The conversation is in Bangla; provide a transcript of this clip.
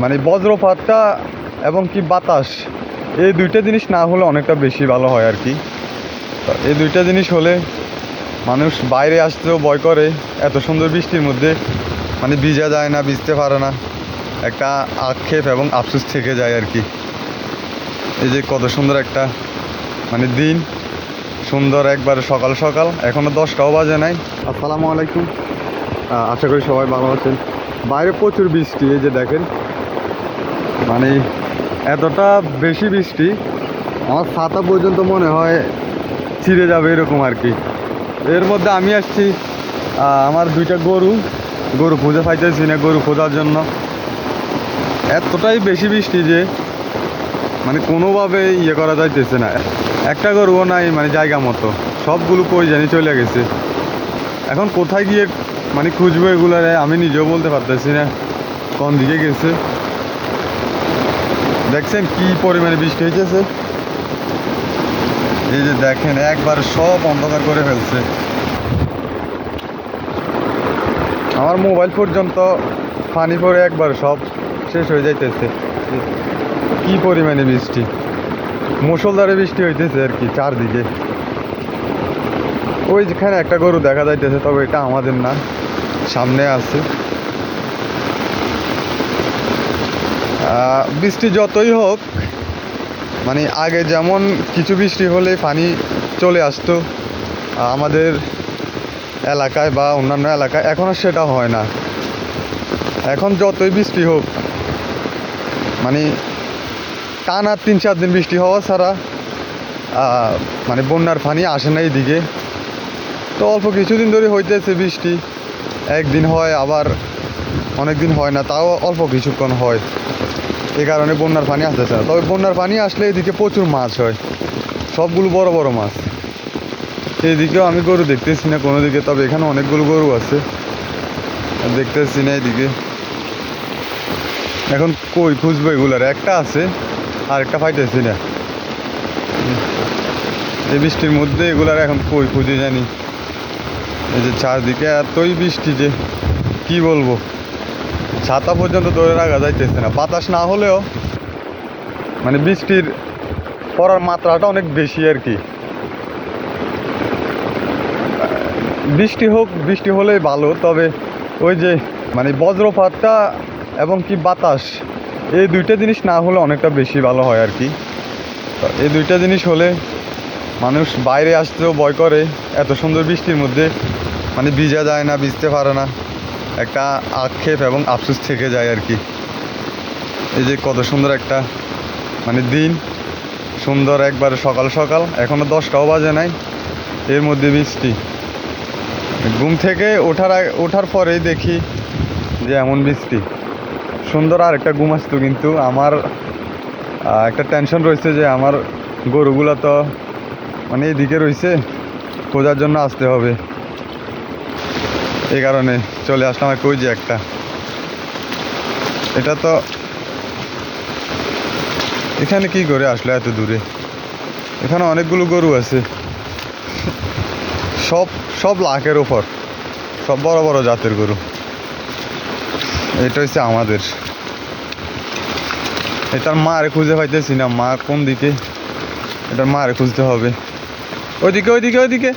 মানে বজ্রপাতটা এবং কি বাতাস, এই দুইটা জিনিস না হলে অনেকটা বেশি ভালো হয় আর কি। তো এই দুইটা জিনিস হলে মানুষ বাইরে আসতেও ভয় করে। এত সুন্দর বৃষ্টির মধ্যে মানে ভিজা যায় না, ভিজতে পারে না, একটা আক্ষেপ এবং আফসোস থেকে যায় আর কি। এই যে কত সুন্দর একটা মানে দিন, সুন্দর একবারে সকাল সকাল, এখনও 10টাও বাজে নাই। আসসালামু আলাইকুম, আশা করি সবাই ভালো আছেন। বাইরে প্রচুর বৃষ্টি, এই যে দেখেন, মানে এতটা বেশি বৃষ্টি আমার ছাতা পর্যন্ত মনে হয় ছিঁড়ে যাবে এরকম আর কি। এর মধ্যে আমি আসছি আমার দুইটা গরু খুঁজে পাইতেছি না। গরু খোঁজার জন্য এতটাই বেশি বৃষ্টি যে মানে কোনোভাবে ইয়ে করা যাইতেছে না। একটা গরুও নাই মানে জায়গা মতো, সবগুলো কই জানি চলে গেছে। এখন কোথায় গিয়ে মানে খুঁজবো এগুলারে আমি নিজেও বলতে পারতেছি না কোন দিকে গেছে। দেখছেন কি পরিমাণে বৃষ্টি হইতেছে, এই যে দেখেন একবার সব অন্ধকার করে ফেলছে। আমার মোবাইল পর্যন্ত পানি পড়ে একবার সব শেষ হয়ে যাইতেছে। কি পরিমাণে বৃষ্টি, মুষলধারে বৃষ্টি হইতেছে আর কি চারদিকে। ওই যেখানে একটা গরু দেখা যাইতেছে, তবে এটা আমাদের না, সামনে আছে। বৃষ্টি যতই হোক, মানে আগে যেমন কিছু বৃষ্টি হলে পানি চলে আসতো আমাদের এলাকায় বা অন্যান্য এলাকায়, এখন আর সেটা হয় না। এখন যতই বৃষ্টি হোক, মানে টানা 3-4 দিন বৃষ্টি হওয়া ছাড়া মানে বন্যার পানি আসে না এইদিকে। তো অল্প কিছুদিন ধরে হইতেছে বৃষ্টি, একদিন হয় আবার অনেক দিন হয় না, তাও অল্প কিছুক্ষণ হয়। এই কারণে বন্যার পানি আসতেছে না। তবে বন্যার পানি আসলে এদিকে প্রচুর মাছ হয়, সবগুলো বড় বড় মাছ। এইদিকেও আমি গরু দেখতেছি না কোনো দিকে, তবে এখানে অনেকগুলো গরু আছে, দেখতেছি না এদিকে। এখন কই খুঁজবো এগুলার, একটা আছে আর একটা পাইতেছি না। এই বৃষ্টির মধ্যে এগুলার এখন কই খুঁজে জানি। এই যে চারদিকে এতই বৃষ্টি যে কি বলবো, ছাতা পর্যন্ত ধরে রাখা যাইতেছে না। বাতাস না হলেও মানে বৃষ্টির পড়ার মাত্রাটা অনেক বেশি আর কি। বৃষ্টি হোক, বৃষ্টি হলেই ভালো, তবে ওই যে মানে বজ্রপাতটা এবং কি বাতাস, এই দুইটা জিনিস না হলে অনেকটা বেশি ভালো হয় আর কি। তো এই দুইটা জিনিস হলে মানুষ বাইরে আসতেও ভয় করে। এত সুন্দর বৃষ্টির মধ্যে মানে ভিজা যায় না, ভিজতে পারে না, একটা আক্ষেপ এবং আফসোস থেকে যায় আর কি। এই যে কত সুন্দর একটা মানে দিন, সুন্দর একবারে সকাল সকাল, এখনও 10টাও বাজে নাই, এর মধ্যে বৃষ্টি। ঘুম থেকে ওঠার পরেই দেখি যে এমন বৃষ্টি। সুন্দর আর একটা ঘুম আসতো, কিন্তু আমার একটা টেনশন রয়েছে যে আমার গরুগুলো তো মানে এদিকে রয়েছে, খোঁজার জন্য আসতে হবে। এই কারণে চলে আসলাম আর কই যে একটা, এটা তো এখানে কি করে আসলো এত দূরে। এখানে অনেকগুলো গরু আছে, সব সব লাখের ওপর, সব বড় বড় জাতের গরু। এটা হচ্ছে আমাদের। এটার মারে খুঁজে পাইতেছি না, মা কোন দিকে, এটার মারে খুঁজতে হবে। ওইদিকে ওইদিকে ওইদিকে